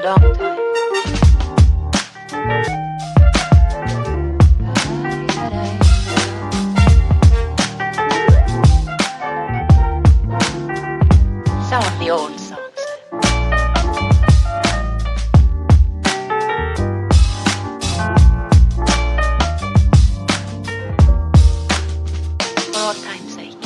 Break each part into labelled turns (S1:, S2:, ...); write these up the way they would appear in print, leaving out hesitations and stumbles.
S1: long time. Some of the old songs. For all time's sake.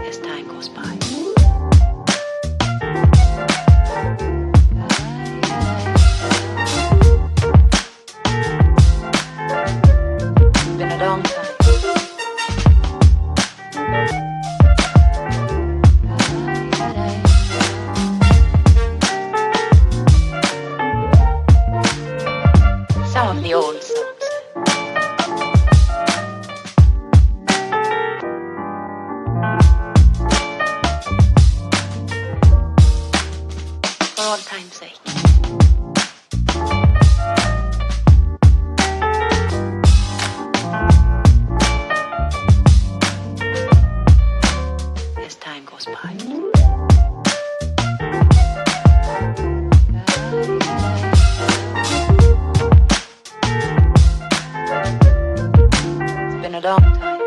S1: As time goes by. Been a long time. Some of the old songs. For all time's sake. As time goes by. It's been a long time.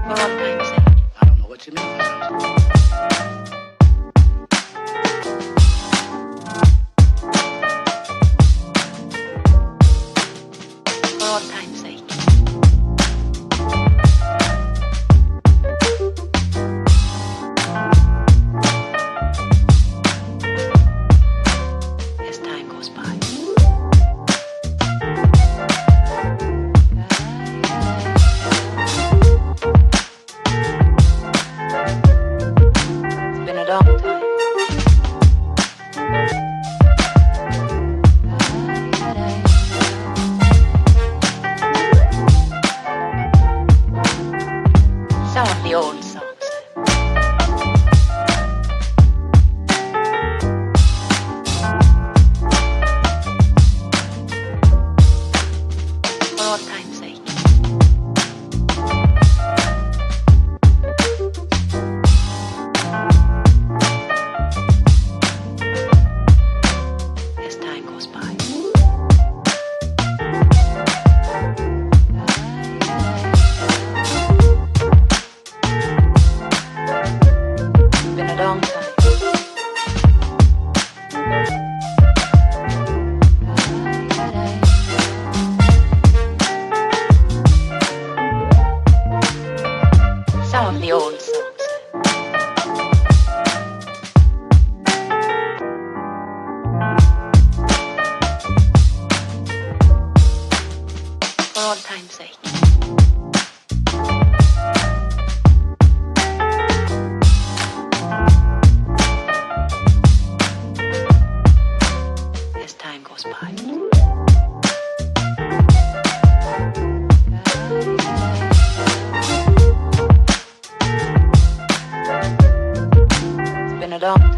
S1: For all time's sake.
S2: I don't know what you mean.
S1: For all time's sake. As time goes by. It's been a long time. Some of the old songs. For all time's sake. As time goes by. Been a long time. Some of the old songs. For all time's sake. As time goes by. It's been a long time.